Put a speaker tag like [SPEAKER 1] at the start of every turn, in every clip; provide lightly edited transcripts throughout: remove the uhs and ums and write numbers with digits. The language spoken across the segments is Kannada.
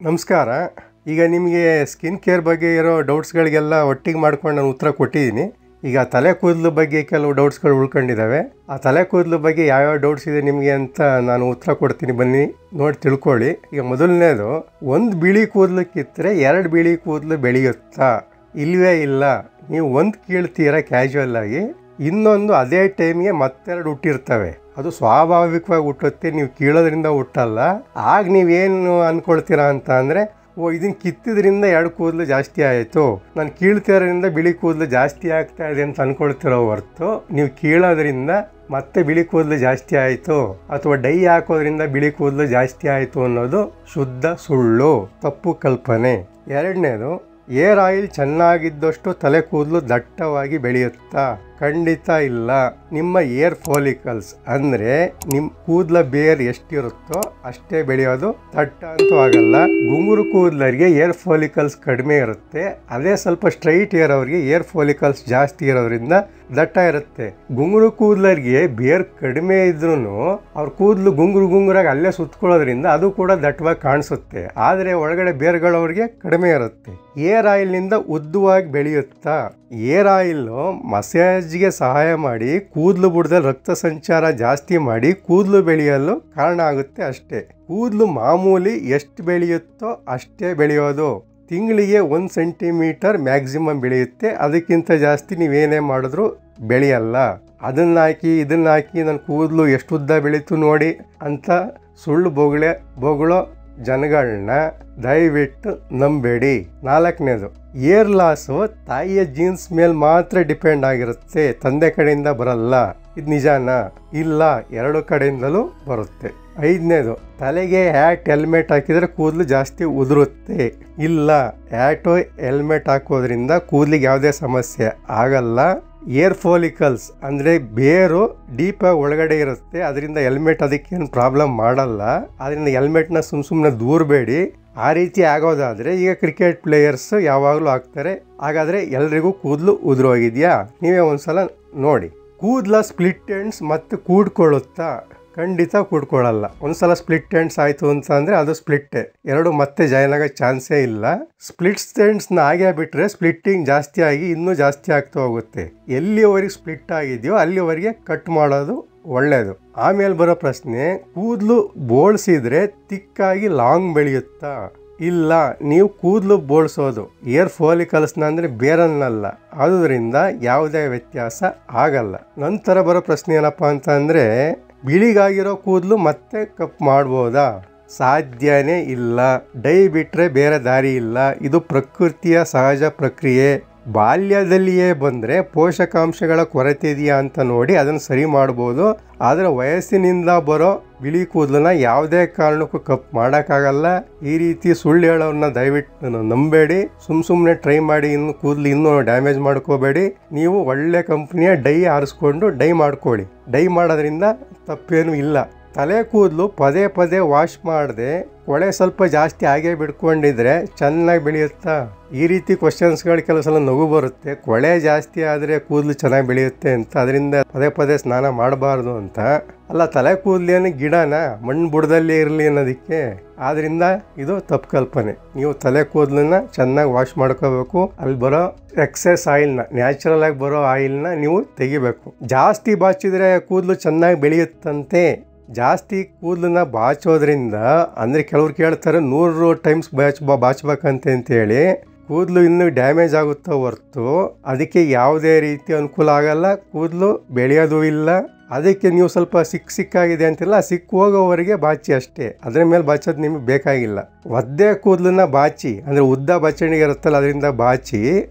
[SPEAKER 1] ನಮಸ್ಕಾರ. ಈಗ ನಿಮಗೆ ಸ್ಕಿನ್ ಕೇರ್ ಬಗ್ಗೆ ಇರೋ ಡೌಟ್ಸ್ಗಳಿಗೆಲ್ಲ ಒಟ್ಟಿಗೆ ಮಾಡ್ಕೊಂಡು ನಾನು ಉತ್ತರ ಕೊಟ್ಟಿದ್ದೀನಿ. ಈಗ ತಲೆ ಕೂದಲು ಬಗ್ಗೆ ಕೆಲವು ಡೌಟ್ಸ್ಗಳು ಉಳ್ಕೊಂಡಿದ್ದಾವೆ. ಆ ತಲೆ ಕೂದಲು ಬಗ್ಗೆ ಯಾವ್ಯಾವ ಡೌಟ್ಸ್ ಇದೆ ನಿಮಗೆ ಅಂತ ನಾನು ಉತ್ತರ ಕೊಡ್ತೀನಿ, ಬನ್ನಿ ನೋಡಿ ತಿಳ್ಕೊಳ್ಳಿ. ಈಗ ಮೊದಲನೇದು, ಒಂದು ಬಿಳಿ ಕೂದಲು ಕಿತ್ತರೆ 2 ಬಿಳಿ ಕೂದಲು ಬೆಳೆಯುತ್ತಾ? ಇಲ್ಲವೇ ಇಲ್ಲ. ನೀವು ಒಂದು ಕೀಳ್ತೀರ ಕ್ಯಾಶುವಲ್ ಆಗಿ, ಇನ್ನೊಂದು ಅದೇ ಟೈಮ್ಗೆ ಮತ್ತೆರಡು ಹುಟ್ಟಿರ್ತವೆ. ಅದು ಸ್ವಾಭಾವಿಕವಾಗಿ ಹುಟ್ಟುತ್ತೆ, ನೀವು ಕೀಳೋದ್ರಿಂದ ಹುಟ್ಟಲ್ಲ. ಆಗ ನೀವೇನು ಅಂದ್ಕೊಳ್ತೀರಾ ಅಂತ ಅಂದರೆ, ಇದನ್ನು ಕಿತ್ತಿದ್ರಿಂದ 2 ಕೂದಲು ಜಾಸ್ತಿ ಆಯಿತು, ನಾನು ಕೀಳ್ತಿರೋದ್ರಿಂದ ಬಿಳಿ ಕೂದಲು ಜಾಸ್ತಿ ಆಗ್ತಾ ಇದೆ ಅಂತ ಅಂದ್ಕೊಳ್ತಿರೋ ಹೊರತು, ನೀವು ಕೀಳೋದ್ರಿಂದ ಮತ್ತೆ ಬಿಳಿ ಕೂದಲು ಜಾಸ್ತಿ ಆಯಿತು ಅಥವಾ ಡೈ ಹಾಕೋದ್ರಿಂದ ಬಿಳಿ ಕೂದಲು ಜಾಸ್ತಿ ಆಯಿತು ಅನ್ನೋದು ಶುದ್ಧ ಸುಳ್ಳು, ತಪ್ಪು ಕಲ್ಪನೆ. ಎರಡನೇದು, ಏರ್ ಆಯಿಲ್ ಚೆನ್ನಾಗಿದ್ದಷ್ಟು ತಲೆ ಕೂದಲು ದಟ್ಟವಾಗಿ ಬೆಳೆಯುತ್ತಾ? ಖಂಡಿತ ಇಲ್ಲ. ನಿಮ್ಮ ಏರ್ ಫಾಲಿಕಲ್ಸ್ ಅಂದರೆ ನಿಮ್ಮ ಕೂದಲ ಬೇರ್ ಎಷ್ಟಿರುತ್ತೋ ಅಷ್ಟೇ ಬೆಳೆಯೋದು, ದಟ್ಟ ಅಂತೂ ಆಗಲ್ಲ. ಗುಂಗುರು ಕೂದಲರಿಗೆ ಏರ್ ಫಾಲಿಕಲ್ಸ್ ಕಡಿಮೆ ಇರುತ್ತೆ, ಅದೇ ಸ್ವಲ್ಪ ಸ್ಟ್ರೈಟ್ ಇರೋರಿಗೆ ಏರ್ ಫಾಲಿಕಲ್ಸ್ ಜಾಸ್ತಿ ಇರೋದ್ರಿಂದ ದಟ್ಟ ಇರುತ್ತೆ. ಗುಂಗುರು ಕೂದಲರಿಗೆ ಬೇರ್ ಕಡಿಮೆ ಇದ್ರೂ ಅವ್ರ ಕೂದಲು ಗುಂಗುರಾಗಿ ಅಲ್ಲೇ ಸುತ್ಕೊಳ್ಳೋದ್ರಿಂದ ಅದು ಕೂಡ ದಟ್ಟವಾಗಿ ಕಾಣಿಸುತ್ತೆ, ಆದರೆ ಒಳಗಡೆ ಬೇರ್ಗಳವ್ರಿಗೆ ಕಡಿಮೆ ಇರುತ್ತೆ. ಏರ್ ಆಯಿಲ್ನಿಂದ ಉದ್ದವಾಗಿ ಬೆಳೆಯುತ್ತಾ? ಏರ್ ಆಯಿಲ್ಲು ಮಸಾಜ್ಗೆ ಸಹಾಯ ಮಾಡಿ ಕೂದಲು ಬುಡದಲ್ಲಿ ರಕ್ತ ಸಂಚಾರ ಜಾಸ್ತಿ ಮಾಡಿ ಕೂದಲು ಬೆಳೆಯಲು ಕಾರಣ ಆಗುತ್ತೆ ಅಷ್ಟೇ. ಕೂದಲು ಮಾಮೂಲಿ ಎಷ್ಟು ಬೆಳೆಯುತ್ತೋ ಅಷ್ಟೇ ಬೆಳೆಯೋದು. ತಿಂಗಳಿಗೆ 1 ಸೆಂಟಿಮೀಟರ್ ಮ್ಯಾಕ್ಸಿಮಮ್ ಬೆಳೆಯುತ್ತೆ, ಅದಕ್ಕಿಂತ ಜಾಸ್ತಿ ನೀವೇನೇ ಮಾಡಿದ್ರು ಬೆಳೆಯಲ್ಲ. ಅದನ್ನ ಹಾಕಿ ಇದನ್ನ ಹಾಕಿ ನನ್ನ ಕೂದಲು ಎಷ್ಟು ಉದ್ದ ಬೆಳೀತು ನೋಡಿ ಅಂತ ಸುಳ್ಳು ಬೊಗಳೋ ಜನಗಳನ್ನ ದಯವಿಟ್ಟು ನಂಬೇಡಿ. 4ನೇದು, ಏರ್ ಲಾಸು ತಾಯಿಯ ಜೀನ್ಸ್ ಮೇಲೆ ಮಾತ್ರ ಡಿಪೆಂಡ್ ಆಗಿರುತ್ತೆ, ತಂದೆ ಕಡೆಯಿಂದ ಬರಲ್ಲ. ಇದು ನಿಜಾನಾ? ಇಲ್ಲ, 2 ಕಡೆಯಿಂದಲೂ ಬರುತ್ತೆ. 5ನೇದು, ತಲೆಗೆ ಹ್ಯಾಟ್ ಹೆಲ್ಮೆಟ್ ಹಾಕಿದರೆ ಕೂದಲು ಜಾಸ್ತಿ ಉದುರುತ್ತೆ. ಇಲ್ಲ, ಹ್ಯಾಟು ಹೆಲ್ಮೆಟ್ ಹಾಕೋದ್ರಿಂದ ಕೂದಲಿಗೆ ಯಾವುದೇ ಸಮಸ್ಯೆ ಆಗಲ್ಲ. ಏರ್ ಫಾಲಿಕಲ್ಸ್ ಅಂದರೆ ಬೇರು ಡೀಪಾಗಿ ಒಳಗಡೆ ಇರುತ್ತೆ, ಅದರಿಂದ ಹೆಲ್ಮೆಟ್ ಅದಕ್ಕೇನು ಪ್ರಾಬ್ಲಮ್ ಮಾಡಲ್ಲ. ಅದರಿಂದ ಹೆಲ್ಮೆಟ್ನ ಸುಮ್ಮನೆ ದೂರಬೇಡಿ. ಆ ರೀತಿ ಆಗೋದಾದರೆ ಈಗ ಕ್ರಿಕೆಟ್ ಪ್ಲೇಯರ್ಸ್ ಯಾವಾಗಲೂ ಆಗ್ತಾರೆ. ಹಾಗಾದರೆ ಎಲ್ರಿಗೂ ಕೂದಲು ಉದುರೋಗಿದೆಯಾ? ನೀವೇ ಒಂದ್ಸಲ ನೋಡಿ. ಕೂದಲ ಸ್ಪ್ಲಿಟ್ ಎಂಡ್ಸ್ ಮತ್ತು ಕೂಡ್ಕೊಳ್ಳುತ್ತಾ? ಖಂಡಿತ ಕೂಡ್ಕೊಳ್ಳಲ್ಲ. ಒಂದ್ಸಲ ಸ್ಪ್ಲಿಟ್ ಎಂಡ್ಸ್ ಆಯಿತು ಅಂತ ಅಂದರೆ ಅದು ಸ್ಪ್ಲಿಟ್ಟೆ, 2 ಮತ್ತೆ ಜಾಯ್ನ್ ಆಗೋ ಚಾನ್ಸೇ ಇಲ್ಲ. ಸ್ಪ್ಲಿಟ್ ಎಂಡ್ಸ್ನ ಆಗೇ ಬಿಟ್ಟರೆ ಸ್ಪ್ಲಿಟ್ಟಿಂಗ್ ಜಾಸ್ತಿ ಆಗಿ ಇನ್ನೂ ಜಾಸ್ತಿ ಆಗ್ತಾ ಹೋಗುತ್ತೆ. ಎಲ್ಲಿವರೆಗೆ ಸ್ಪ್ಲಿಟ್ ಆಗಿದೆಯೋ ಅಲ್ಲಿವರೆಗೆ ಕಟ್ ಮಾಡೋದು ಒಳ್ಳೆಯದು. ಆಮೇಲೆ ಬರೋ ಪ್ರಶ್ನೆ, ಕೂದಲು ಬೋಳ್ಸಿದ್ರೆ ತಿಕ್ಕಾಗಿ ಲಾಂಗ್ ಬೆಳೆಯುತ್ತಾ? ಇಲ್ಲ, ನೀವು ಕೂದಲು ಬೋಳ್ಸೋದು ಏರ್ ಫಾಲಿಕಲ್ಸ್ನ ಅಂದರೆ ಬೇರನ್ನಲ್ಲ, ಆದುದರಿಂದ ಯಾವುದೇ ವ್ಯತ್ಯಾಸ ಆಗಲ್ಲ. ನಂತರ ಬರೋ ಪ್ರಶ್ನೆ ಏನಪ್ಪ ಅಂತ ಅಂದರೆ, ಬಿಳಿಗಾಗಿರೋ ಕೂದಲು ಮತ್ತೆ ಕಪ್ ಮಾಡ್ಬೋದಾ? ಸಾಧ್ಯನೇ ಇಲ್ಲ. ಡೈ ಬಿಟ್ಟರೆ ಬೇರೆ ದಾರಿ ಇಲ್ಲ. ಇದು ಪ್ರಕೃತಿಯ ಸಹಜ ಪ್ರಕ್ರಿಯೆ. ಬಾಲ್ಯದಲ್ಲಿಯೇ ಬಂದರೆ ಪೋಷಕಾಂಶಗಳ ಕೊರತೆ ಇದೆಯಾ ಅಂತ ನೋಡಿ ಅದನ್ನು ಸರಿ ಮಾಡ್ಬೋದು, ಆದರೆ ವಯಸ್ಸಿನಿಂದ ಬರೋ ಬಿಳಿ ಕೂದಲನ್ನ ಯಾವುದೇ ಕಾರಣಕ್ಕೂ ಕಪ್ ಮಾಡೋಕ್ಕಾಗಲ್ಲ. ಈ ರೀತಿ ಸುಳ್ಳು ಹೇಳೋರನ್ನ ದಯವಿಟ್ಟು ನಂಬೇಡಿ. ಸುಮ್ಮನೆ ಟ್ರೈ ಮಾಡಿ, ಕೂದಲು ಇನ್ನೂ ಡ್ಯಾಮೇಜ್ ಮಾಡ್ಕೋಬೇಡಿ. ನೀವು ಒಳ್ಳೆ ಕಂಪ್ನಿಯ ಡೈ ಆರಿಸ್ಕೊಂಡು ಡೈ ಮಾಡ್ಕೊಳ್ಳಿ. ಡೈ ಮಾಡೋದ್ರಿಂದ ತಪ್ಪೇನೂ ಇಲ್ಲ. ತಲೆ ಕೂದಲು ಪದೇ ವಾಶ್ ಮಾಡದೆ ಕೊಳೆ ಸ್ವಲ್ಪ ಜಾಸ್ತಿ ಆಗೇ ಬಿಡ್ಕೊಂಡಿದ್ರೆ ಚೆನ್ನಾಗಿ ಬೆಳೆಯುತ್ತಾ? ಈ ರೀತಿ ಕ್ವಶನ್ಸ್ಗಳು ಕೆಲವು ಸಲ ನಗು ಬರುತ್ತೆ. ಕೊಳೆ ಜಾಸ್ತಿ ಆದರೆ ಕೂದಲು ಚೆನ್ನಾಗಿ ಬೆಳೆಯುತ್ತೆ ಅಂತ, ಅದರಿಂದ ಪದೇ ಸ್ನಾನ ಮಾಡಬಾರ್ದು ಅಂತ ಅಲ್ಲ. ತಲೆ ಕೂದಲೇನು ಗಿಡನ ಮಣ್ಣು ಬುಡದಲ್ಲೇ ಇರಲಿ ಅನ್ನೋದಕ್ಕೆ. ಆದ್ದರಿಂದ ಇದು ತಪ್ಪು ಕಲ್ಪನೆ. ನೀವು ತಲೆ ಕೂದಲನ್ನ ಚೆನ್ನಾಗಿ ವಾಶ್ ಮಾಡ್ಕೋಬೇಕು. ಅಲ್ಲಿ ಬರೋ ಎಕ್ಸೆಸ್ ಆಯಿಲ್ನ, ನ್ಯಾಚುರಲ್ ಆಗಿ ಬರೋ ಆಯಿಲ್ನ ನೀವು ತೆಗಿಬೇಕು. ಜಾಸ್ತಿ ಬಾಚಿದ್ರೆ ಕೂದಲು ಚೆನ್ನಾಗಿ ಬೆಳೆಯುತ್ತಂತೆ. ಜಾಸ್ತಿ ಕೂದಲನ್ನ ಬಾಚೋದ್ರಿಂದ ಅಂದರೆ ಕೆಲವ್ರು ಕೇಳ್ತಾರೆ 100 ಟೈಮ್ಸ್ ಬಾಚಬೇಕಂತೆ ಅಂತೇಳಿ, ಕೂದಲು ಇನ್ನೂ ಡ್ಯಾಮೇಜ್ ಆಗುತ್ತೋ ಹೊರತು ಅದಕ್ಕೆ ಯಾವುದೇ ರೀತಿ ಅನುಕೂಲ ಆಗಲ್ಲ. ಕೂದಲು ಬೆಳೆಯೋದು ಇಲ್ಲ. ಅದಕ್ಕೆ ನೀವು ಸ್ವಲ್ಪ ಸಿಕ್ಕಾಗಿದೆ ಅಂತಿಲ್ಲ, ಹೋಗೋವರೆಗೆ ಬಾಚಿ ಅಷ್ಟೇ, ಅದರ ಮೇಲೆ ಬಾಚೋದು ನಿಮಗೆ ಬೇಕಾಗಿಲ್ಲ. ಒದ್ದೆ ಕೂದಲನ್ನ ಬಾಚಿ ಅಂದರೆ ಉದ್ದ ಬಚ್ಚಣಿಗೆ ಇರುತ್ತಲ್ಲ ಅದರಿಂದ ಬಾಚಿ,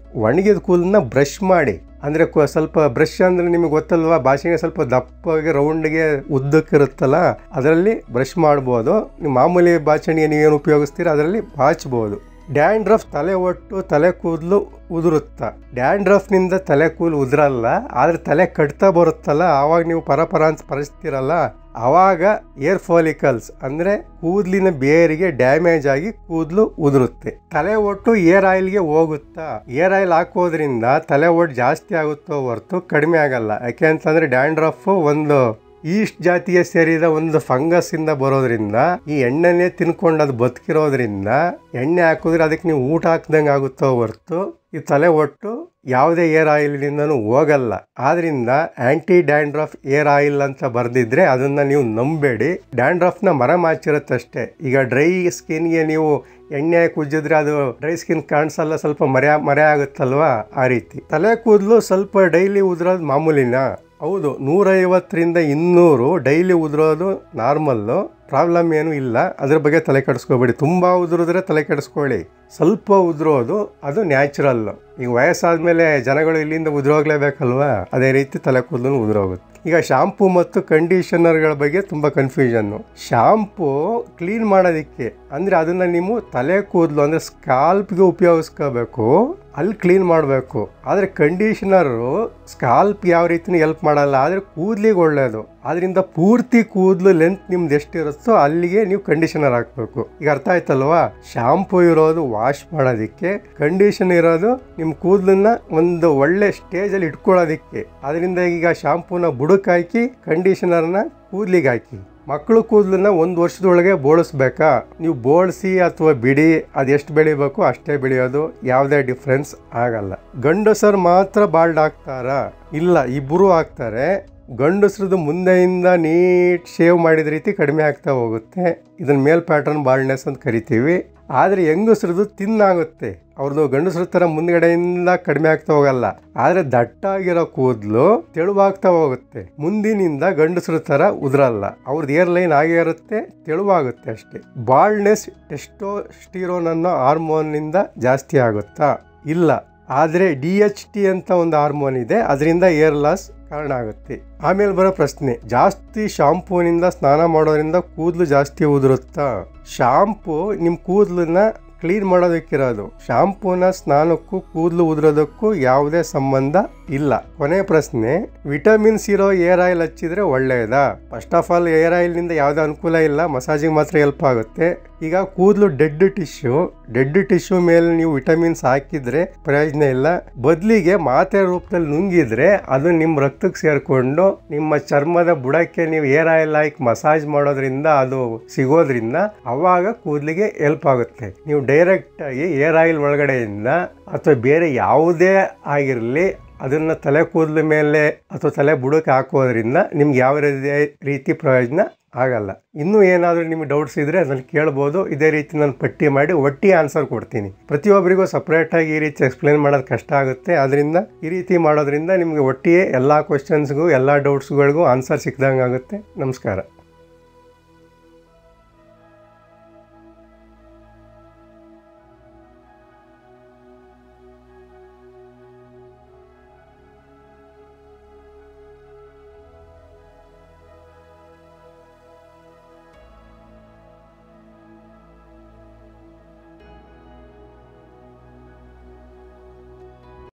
[SPEAKER 1] ಒಣಗಿದ ಕೂದಲನ್ನ ಬ್ರಷ್ ಮಾಡಿ. ಅಂದರೆ ಸ್ವಲ್ಪ ಬ್ರಷ್ ಅಂದರೆ ನಿಮಗೆ ಗೊತ್ತಲ್ವಾ, ಬಾಚಿಗೆ ಸ್ವಲ್ಪ ದಪ್ಪಗೆ ರೌಂಡ್ಗೆ ಉದ್ದಕ್ಕಿರುತ್ತಲ್ಲ ಅದರಲ್ಲಿ ಬ್ರಷ್ ಮಾಡ್ಬೋದು. ನೀವು ಮಾಮೂಲಿ ಬಾಚಣಿಗೆ ನೀವೇನು ಉಪಯೋಗಿಸ್ತೀರ ಅದರಲ್ಲಿ ಬಾಚ್ಬೋದು. ಡ್ಯಾಂಡ್ರಫ್ ತಲೆ ಒಟ್ಟು ತಲೆ ಕೂದಲು ಉದುರುತ್ತಾ? ಡ್ಯಾಂಡ್ರಫ್ನಿಂದ ತಲೆ ಕೂದಲು ಉದುರಲ್ಲ, ಆದರೆ ತಲೆ ಕಟ್ತಾ ಬರುತ್ತಲ್ಲ ಆವಾಗ ನೀವು ಪರ ಅಂತ ಪರಿಸ್ತಿರಲ್ಲ, ಆವಾಗ ಏರ್ ಫಾಲಿಕಲ್ಸ್ ಅಂದರೆ ಕೂದಲಿನ ಬೇರಿಗೆ ಡ್ಯಾಮೇಜ್ ಆಗಿ ಕೂದಲು ಉದುರುತ್ತೆ. ತಲೆ ಒಟ್ಟು ಏರ್ ಆಯಿಲ್ಗೆ ಹೋಗುತ್ತಾ? ಏರ್ ಆಯಿಲ್ ಹಾಕೋದ್ರಿಂದ ತಲೆ ಒಟ್ಟು ಜಾಸ್ತಿ ಆಗುತ್ತೋ ಹೊರತು ಕಡಿಮೆ ಆಗಲ್ಲ. ಯಾಕೆ ಅಂತಂದರೆ ಡ್ಯಾಂಡ್ರಫ್ ಒಂದು ಈಸ್ಟ್ ಜಾತಿಗೆ ಸೇರಿದ ಒಂದು ಫಂಗಸ್ ಇಂದ ಬರೋದ್ರಿಂದ ಈ ಎಣ್ಣೆನೇ ತಿನ್ಕೊಂಡು ಅದು ಬದುಕಿರೋದ್ರಿಂದ ಎಣ್ಣೆ ಹಾಕಿದ್ರೆ ಅದಕ್ಕೆ ನೀವು ಊಟ ಹಾಕ್ದಂಗೆ ಆಗುತ್ತೋ ಹೊರ್ತು ಈ ತಲೆ ಒಟ್ಟು ಯಾವುದೇ ಏರ್ ಆಯಿಲ್ನಿಂದನೂ ಹೋಗಲ್ಲ. ಆದ್ರಿಂದ ಆಂಟಿ ಡ್ಯಾಂಡ್ರಫ್ ಏರ್ ಆಯಿಲ್ ಅಂತ ಬರ್ದಿದ್ರೆ ಅದನ್ನ ನೀವು ನಂಬೇಡಿ. ಡ್ಯಾಂಡ್ರಫ್ನ ಮರ ಮಾಚಿರುತ್ತಷ್ಟೇ. ಈಗ ಡ್ರೈ ಸ್ಕಿನ್ಗೆ ನೀವು ಎಣ್ಣೆ ಕುಜ್ಜಿದ್ರೆ ಅದು ಡ್ರೈ ಸ್ಕಿನ್ ಕಾಣಿಸಲ್ಲ, ಸ್ವಲ್ಪ ಮರೆ ಆಗುತ್ತಲ್ವಾ, ಆ ರೀತಿ. ತಲೆ ಕೂದಲು ಸ್ವಲ್ಪ ಡೈಲಿ ಉದುರೋದು ಮಾಮೂಲಿನ? ಹೌದು, 150ರಿಂದ 200 ಡೈಲಿ ಉದುರೋದು ನಾರ್ಮಲ್ಲು, ಪ್ರಾಬ್ಲಮ್ ಏನೂ ಇಲ್ಲ. ಅದ್ರ ಬಗ್ಗೆ ತಲೆ ಕೆಡಿಸ್ಕೋಬೇಡಿ. ತುಂಬ ಉದುರಿದ್ರೆ ತಲೆ ಕೆಡಿಸ್ಕೊಳ್ಳಿ, ಸ್ವಲ್ಪ ಉದುರೋದು ಅದು ನ್ಯಾಚುರಲ್ಲು. ಈಗ ವಯಸ್ಸಾದ್ಮೇಲೆ ಜನಗಳು ಇಲ್ಲಿಂದ ಉದುರೋಗ್ಲೇಬೇಕಲ್ವಾ, ಅದೇ ರೀತಿ ತಲೆ ಕೂದಲು ಉದುರೋಗುತ್ತೆ. ಈಗ ಶಾಂಪೂ ಮತ್ತು ಕಂಡೀಷನರ್ಗಳ ಬಗ್ಗೆ ತುಂಬ ಕನ್ಫ್ಯೂಷನ್ನು. ಶಾಂಪೂ ಕ್ಲೀನ್ ಮಾಡೋದಕ್ಕೆ ಅಂದರೆ ಅದನ್ನು ನೀವು ತಲೆ ಕೂದಲು ಅಂದರೆ ಸ್ಕಾಲ್ಪ್ಗೆ ಉಪಯೋಗಿಸ್ಕೋಬೇಕು, ಅಲ್ಲಿ ಕ್ಲೀನ್ ಮಾಡಬೇಕು. ಆದರೆ ಕಂಡೀಷನರು ಸ್ಕಾಲ್ಪ್ ಯಾವ ರೀತಿನೂ ಹೆಲ್ಪ್ ಮಾಡಲ್ಲ, ಆದರೆ ಕೂದಲಿಗೆ ಒಳ್ಳೆಯದು. ಅದರಿಂದ ಪೂರ್ತಿ ಕೂದಲು ಲೆಂತ್ ನಿಮ್ದು ಎಷ್ಟಿರುತ್ತೋ ಅಲ್ಲಿಗೆ ನೀವು ಕಂಡೀಷನರ್ ಹಾಕಬೇಕು. ಈಗ ಅರ್ಥ ಆಯ್ತಲ್ವಾ? ಶಾಂಪೂ ಇರೋದು ವಾಶ್ ಮಾಡೋದಕ್ಕೆ, ಕಂಡೀಷನ್ ಇರೋದು ನಿಮ್ಮ ಕೂದಲನ್ನ ಒಂದು ಒಳ್ಳೆ ಸ್ಟೇಜಲ್ಲಿ ಇಟ್ಕೊಳ್ಳೋದಕ್ಕೆ. ಅದರಿಂದ ಈಗ ಶಾಂಪೂನ ಬುಡಕ್ಕೆ ಹಾಕಿ ಕಂಡೀಷನರ್ನ ಕೂದಲಿಗೆ ಹಾಕಿ. ಮಕ್ಕಳು ಕೂದಲನ್ನ 1 ವರ್ಷದೊಳಗೆ ಬೋಳಿಸ್ಬೇಕಾ? ನೀವು ಬೋಳಿಸಿ ಅಥವಾ ಬಿಡಿ, ಅದೆಷ್ಟು ಬೆಳಿಬೇಕು ಅಷ್ಟೇ ಬೆಳೆಯೋದು, ಯಾವುದೇ ಡಿಫ್ರೆನ್ಸ್ ಆಗಲ್ಲ. ಗಂಡಸರು ಮಾತ್ರ ಬಾಲ್ಡ್ ಆಗ್ತಾರಾ? ಇಲ್ಲ, ಇಬ್ಬರು ಆಗ್ತಾರೆ. ಗಂಡಸ್ರದ್ದು ಮುಂದೆಯಿಂದ ನೀಟ್ ಶೇವ್ ಮಾಡಿದ ರೀತಿ ಕಡಿಮೆ ಆಗ್ತಾ ಹೋಗುತ್ತೆ, ಇದನ್ನ ಮೇಲ್ ಪ್ಯಾಟರ್ನ್ ಬಾಲ್ಡ್ನೆಸ್ ಅಂತ ಕರಿತೀವಿ. ಆದರೆ ಹೆಂಗಸ್ರದ್ದು ತಿನ್ನಾಗುತ್ತೆ, ಅವ್ರದ್ದು ಗಂಡಸ್ರ ಥರ ಮುಂದ್ಗಡೆಯಿಂದ ಕಡಿಮೆ ಆಗ್ತಾ ಹೋಗಲ್ಲ. ಆದರೆ ದಟ್ಟಾಗಿರೋ ಕೂದಲು ತೆಳುವಾಗ್ತಾ ಹೋಗುತ್ತೆ, ಮುಂದಿನಿಂದ ಗಂಡಸ್ರ ಥರ ಉದುರಲ್ಲ. ಅವ್ರದ್ದು ಏರ್ ಲೈನ್ ಆಗೇ ಇರುತ್ತೆ, ತೆಳುವಾಗುತ್ತೆ ಅಷ್ಟೇ. ಬಾಲ್ಡ್ನೆಸ್ ಟೆಸ್ಟೋಸ್ಟಿರೋನ್ ಅನ್ನೋ ಹಾರ್ಮೋನ್ನಿಂದ ಜಾಸ್ತಿ ಆಗುತ್ತಾ? ಇಲ್ಲ, ಆದರೆ DHT ಅಂತ ಒಂದು ಹಾರ್ಮೋನ್ ಇದೆ, ಅದರಿಂದ ಏರ್ ಲಾಸ್ ಕಾರಣ ಆಗುತ್ತೆ. ಆಮೇಲೆ ಬರೋ ಪ್ರಶ್ನೆ, ಜಾಸ್ತಿ ಶಾಂಪೂನಿಂದ ಸ್ನಾನ ಮಾಡೋದ್ರಿಂದ ಕೂದಲು ಜಾಸ್ತಿ ಉದುರುತ್ತಾ? ಶಾಂಪೂ ನಿಮ್ಮ ಕೂದಲನ್ನ ಕ್ಲೀನ್ ಮಾಡೋದಕ್ಕಿರೋದು, ಶಾಂಪೂನ ಸ್ನಾನಕ್ಕೂ ಕೂದಲು ಉದುರೋದಕ್ಕೂ ಯಾವುದೇ ಸಂಬಂಧ ಇಲ್ಲ. ಕೊನೆ ಪ್ರಶ್ನೆ, ವಿಟಮಿನ್ಸ್ ಇರೋ ಏರ್ ಆಯಿಲ್ ಹಚ್ಚಿದ್ರೆ ಒಳ್ಳೆಯದಾ? ಫಸ್ಟ್ ಆಫ್ ಆಲ್ ಏರ್ ಆಯಿಲ್ನಿಂದ ಯಾವುದೇ ಅನುಕೂಲ ಇಲ್ಲ, ಮಸಾಜಿಗೆ ಮಾತ್ರ ಹೆಲ್ಪ್ ಆಗುತ್ತೆ. ಈಗ ಕೂದಲು ಡೆಡ್ ಟಿಶ್ಯೂ ಮೇಲೆ ನೀವು ವಿಟಮಿನ್ಸ್ ಹಾಕಿದ್ರೆ ಪ್ರಯೋಜನ ಇಲ್ಲ. ಬದಲಿಗೆ ಮಾತ್ರೆ ರೂಪದಲ್ಲಿ ನುಂಗಿದ್ರೆ ಅದು ನಿಮ್ಮ ರಕ್ತಕ್ಕೆ ಸೇರಿಕೊಂಡು ನಿಮ್ಮ ಚರ್ಮದ ಬುಡಕ್ಕೆ ನೀವು ಏರ್ ಆಯಿಲ್ ಹಾಕಿ ಮಸಾಜ್ ಮಾಡೋದ್ರಿಂದ ಅದು ಸಿಗೋದ್ರಿಂದ ಅವಾಗ ಕೂದಲಿಗೆ ಹೆಲ್ಪ್ ಆಗುತ್ತೆ. ನೀವು ಡೈರೆಕ್ಟ್ ಆಗಿ ಏರ್ ಆಯಿಲ್ ಒಳಗಡೆಯಿಂದ ಅಥವಾ ಬೇರೆ ಯಾವುದೇ ಆಗಿರಲಿ ಅದನ್ನು ತಲೆ ಕೂದಲ ಮೇಲೆ ಅಥವಾ ತಲೆ ಬುಡಕ್ಕೆ ಹಾಕೋದ್ರಿಂದ ನಿಮ್ಗೆ ಯಾವ ರೀತಿ ಪ್ರಯೋಜನ ಆಗಲ್ಲ. ಇನ್ನೂ ಏನಾದರೂ ನಿಮಗೆ ಡೌಟ್ಸ್ ಇದ್ದರೆ ಅದನ್ನು ಕೇಳ್ಬೋದು. ಇದೇ ರೀತಿ ನಾನು ಪಟ್ಟಿ ಮಾಡಿ ಒಟ್ಟಿಗೆ ಆನ್ಸರ್ ಕೊಡ್ತೀನಿ. ಪ್ರತಿಯೊಬ್ಬರಿಗೂ ಸಪ್ರೇಟಾಗಿ ಈ ರೀತಿ ಎಕ್ಸ್ಪ್ಲೇನ್ ಮಾಡೋದು ಕಷ್ಟ ಆಗುತ್ತೆ. ಅದರಿಂದ ಈ ರೀತಿ ಮಾಡೋದ್ರಿಂದ ನಿಮಗೆ ಒಟ್ಟಿಗೆ ಎಲ್ಲ ಕ್ವೆಶ್ಚನ್ಸ್ಗೂ ಎಲ್ಲ ಡೌಟ್ಸ್ಗಳಿಗೂ ಆನ್ಸರ್ ಸಿಕ್ದಂಗೆ ಆಗುತ್ತೆ. ನಮಸ್ಕಾರ.